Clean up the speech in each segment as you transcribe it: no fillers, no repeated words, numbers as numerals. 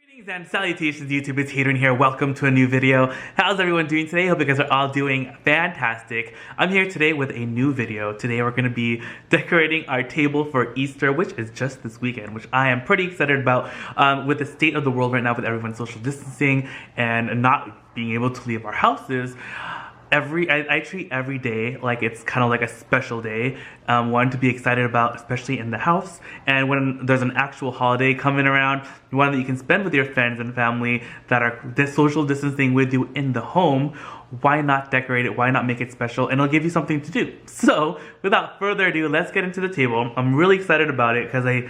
Greetings and salutations YouTube, it's Hadrian here. Welcome to a new video. How's everyone doing today? Hope you guys are all doing fantastic. I'm here today with a new video. Today we're going to be decorating our table for Easter, which is just this weekend, which I am pretty excited about with the state of the world right now with everyone social distancing and not being able to leave our houses. I treat every day like it's kind of like a special day, one to be excited about, especially in the house. And when there's an actual holiday coming around, one that you can spend with your friends and family that are social distancing with you in the home, why not decorate it? Why not make it special? And it'll give you something to do. So without further ado, let's get into the table. I'm really excited about it because a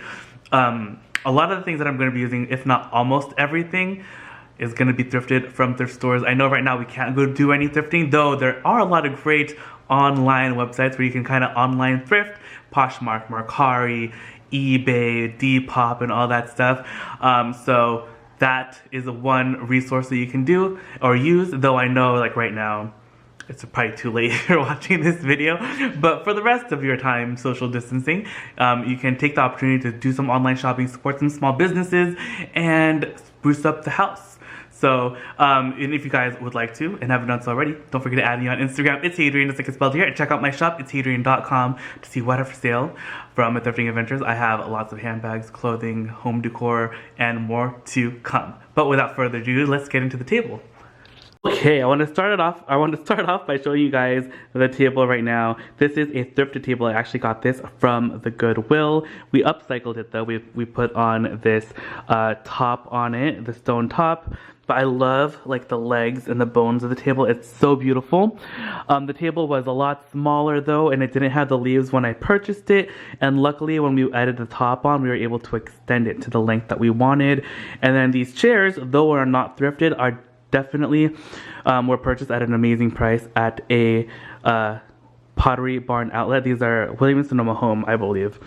lot of the things that I'm going to be using, if not almost everything, is going to be thrifted from thrift stores. I know right now we can't go do any thrifting, though there are a lot of great online websites where you can kind of online thrift. Poshmark, Mercari, eBay, Depop, and all that stuff. So that is one resource that you can do or use, though I know like right now it's probably too late if you're watching this video. But for the rest of your time social distancing, you can take the opportunity to do some online shopping, support some small businesses, and spruce up the house. So, and if you guys would like to and haven't done so already, don't forget to add me on Instagram. It's Hadrian, just like it's spelled here. And check out my shop, itsHadrian.com, to see what are for sale from my thrifting adventures. I have lots of handbags, clothing, home decor, and more to come. But without further ado, let's get into the table. Okay, I want to start off by showing you guys the table right now. This is a thrifted table. I actually got this from the Goodwill. We upcycled it though. We put on this top on it, the stone top. But I love like the legs and the bones of the table. It's so beautiful. The table was a lot smaller though, and it didn't have the leaves when I purchased it. And luckily when we added the top on, we were able to extend it to the length that we wanted. And then these chairs, though are not thrifted, are definitely were purchased at an amazing price at a Pottery Barn outlet. These are Williams-Sonoma Home, I believe.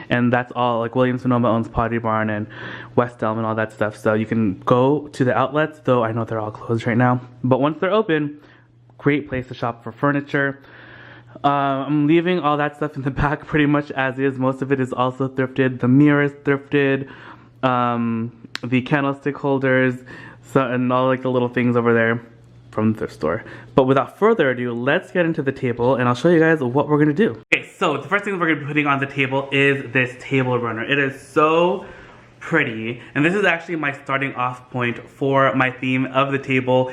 And that's all, like Williams-Sonoma owns Pottery Barn and West Elm and all that stuff. So you can go to the outlets, though I know they're all closed right now. But once they're open, great place to shop for furniture. I'm leaving all that stuff in the back pretty much as is. Most of it is also thrifted. The mirror is thrifted. The candlestick holders, and all like the little things over there from the thrift store. But without further ado, let's get into the table and I'll show you guys what we're gonna do. Okay, so the first thing we're gonna be putting on the table is this table runner. It is so pretty, and this is actually my starting off point for my theme of the table.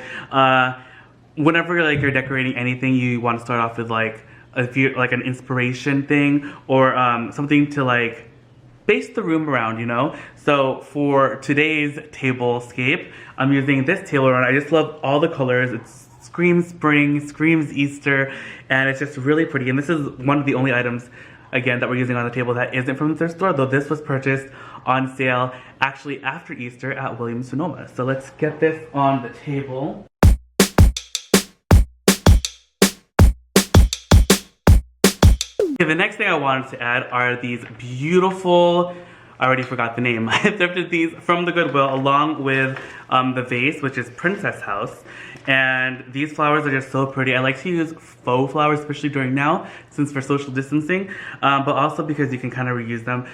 Whenever like you're decorating anything, you want to start off with like an inspiration thing or something to like base the room around, you know? So for today's tablescape, I'm using this table runner. I just love all the colors. It screams spring, screams Easter, and it's just really pretty. And this is one of the only items, again, that we're using on the table that isn't from the thrift store, though this was purchased on sale actually after Easter at Williams-Sonoma. So let's get this on the table. Okay, the next thing I wanted to add are these beautiful, I already forgot the name. I thrifted these from the Goodwill along with the vase, which is Princess House. And these flowers are just so pretty. I like to use faux flowers, especially during now, since for social distancing, but also because you can kind of reuse them.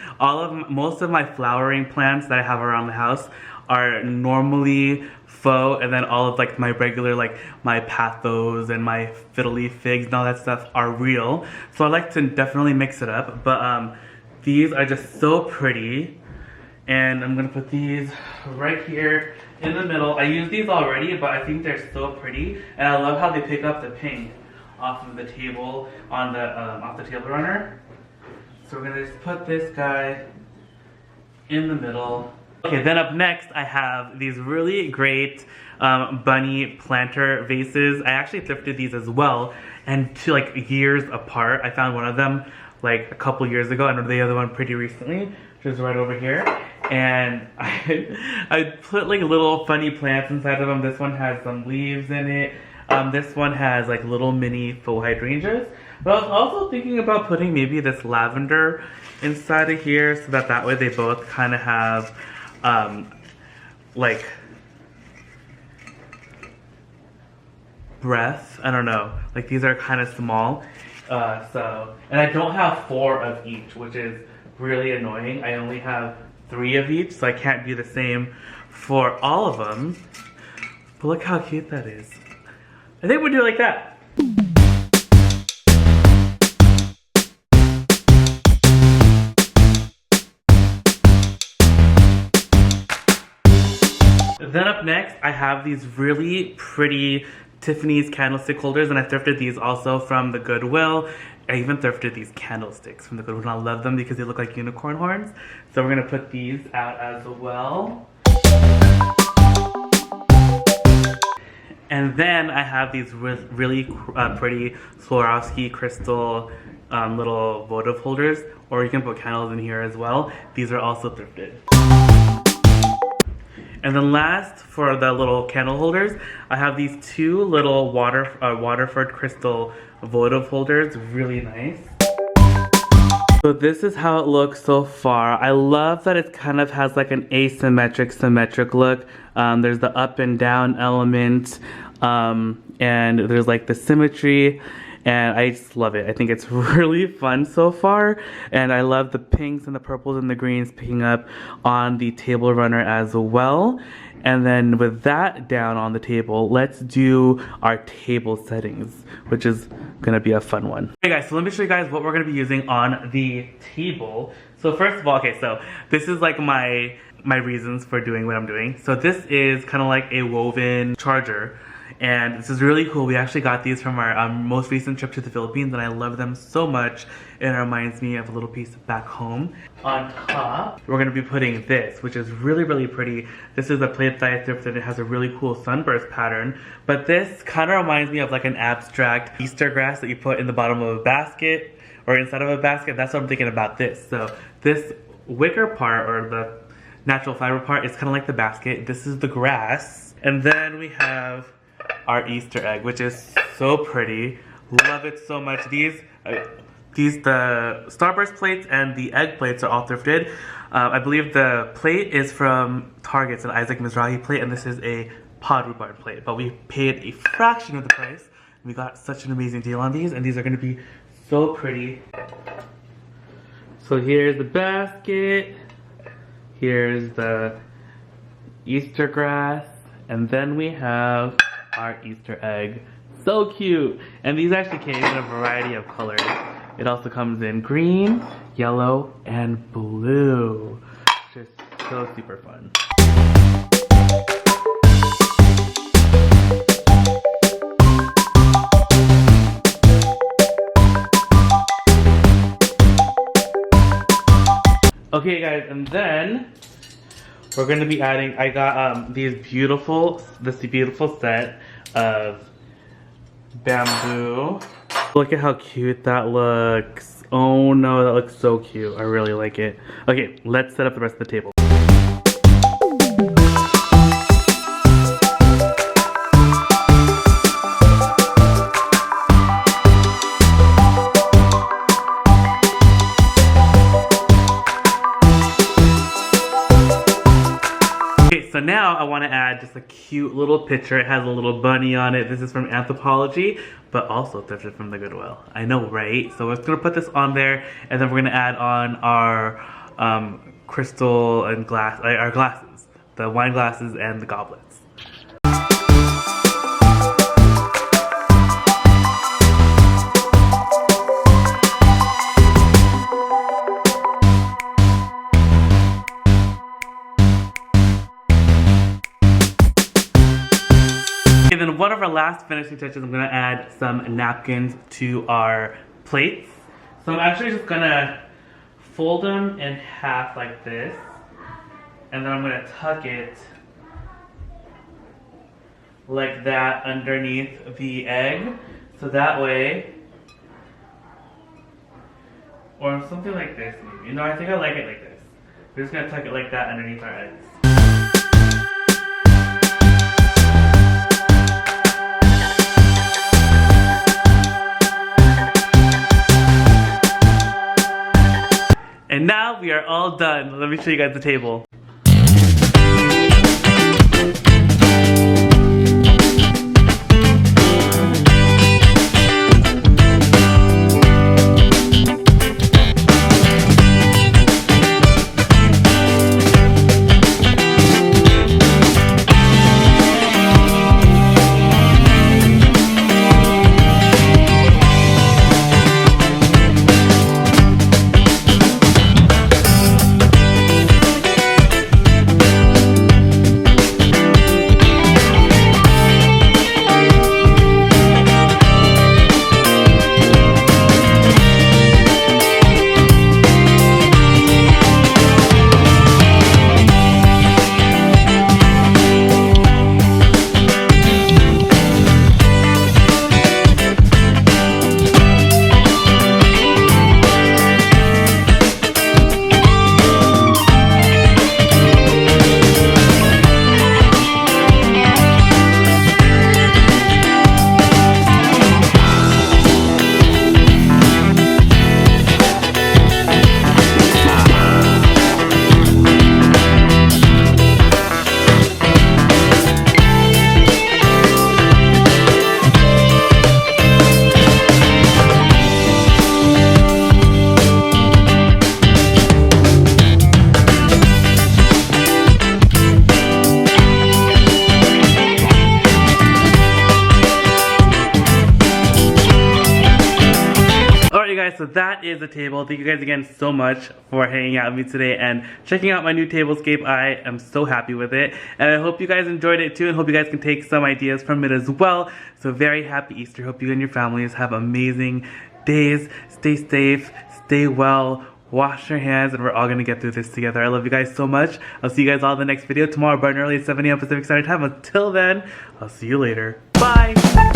Most of my flowering plants that I have around the house are normally faux, and then all of like my regular, like my pathos and my fiddly figs and all that stuff are real. So I like to definitely mix it up, but these are just so pretty. And I'm gonna put these right here in the middle. I used these already, but I think they're so pretty. And I love how they pick up the pink off of the table, on the off the table runner. So we're gonna just put this guy in the middle. Okay, then up next I have these really great bunny planter vases. I actually thrifted these as well, and to like years apart. I found one of them like a couple years ago, and the other one pretty recently, which is right over here. And I put like little funny plants inside of them. This one has some leaves in it. This one has like little mini faux hydrangeas. But I was also thinking about putting maybe this lavender inside of here, so that way they both kind of have like breath. I don't know, like these are kind of small, and I don't have 4 of each, which is really annoying. I only have 3 of each, so I can't do the same for all of them. But look how cute that is. I think we'll do it like that. Then up next, I have these really pretty Tiffany's candlestick holders, and I thrifted these also from the Goodwill. I even thrifted these candlesticks from the Goodwill, and I love them because they look like unicorn horns. So we're gonna put these out as well. And then I have these really pretty Swarovski crystal little votive holders, or you can put candles in here as well. These are also thrifted. And then last, for the little candle holders, I have these two little Waterford crystal votive holders, really nice. So this is how it looks so far. I love that it kind of has like an asymmetric, symmetric look. There's the up and down element, and there's like the symmetry. And I just love it. I think it's really fun so far. And I love the pinks and the purples and the greens picking up on the table runner as well. And then with that down on the table, let's do our table settings, which is gonna be a fun one. Hey guys, so let me show you guys what we're gonna be using on the table. So first of all, okay, so this is like my reasons for doing what I'm doing. So this is kind of like a woven charger. And this is really cool. We actually got these from our most recent trip to the Philippines, and I love them so much. It reminds me of a little piece back home. On top, we're gonna be putting this, which is really, really pretty. This is a plate that I thrifted. It has a really cool sunburst pattern. But this kind of reminds me of like an abstract Easter grass that you put in the bottom of a basket or inside of a basket. That's what I'm thinking about this. So this wicker part, or the natural fiber part, is kind of like the basket. This is the grass. And then we have our Easter egg, which is so pretty. Love it so much. These the starburst plates and the egg plates are all thrifted. I believe the plate is from Target. It's an Isaac Mizrahi plate, and this is a pod rhubarb plate. But we paid a fraction of the price. We got such an amazing deal on these, and these are going to be so pretty. So here's the basket. Here's the Easter grass, and then we have our Easter egg. So cute. And these actually came in a variety of colors. It also comes in green, yellow, and blue. Just so super fun. Okay guys, and then we're going to be adding, I got this beautiful set of bamboo. Look at how cute that looks. Oh no, that looks so cute. I really like it. Okay, let's set up the rest of the table. So now I want to add just a cute little picture. It has a little bunny on it. This is from Anthropology, but also thrifted from the Goodwill. I know, right? So we're just going to put this on there, and then we're going to add on our crystal and glass, our glasses, the wine glasses and the goblets. And then one of our last finishing touches, I'm gonna add some napkins to our plates. So I'm actually just gonna fold them in half like this, and then I'm gonna tuck it like that underneath the egg. So that way, or something like this maybe. You know, I think I like it like this. We're just gonna tuck it like that underneath our eggs. And now we are all done. Let me show you guys the table. that is the table. Thank you guys again so much for hanging out with me today and checking out my new tablescape. I am so happy with it, and I hope you guys enjoyed it too, and hope you guys can take some ideas from it as well. So very happy Easter. Hope you and your families have amazing days. Stay safe, stay well, wash your hands, and we're all gonna get through this together. I love you guys so much. I'll see you guys all in the next video tomorrow bright and early at 7 a.m. Pacific Standard Time. Until then, I'll see you later. Bye!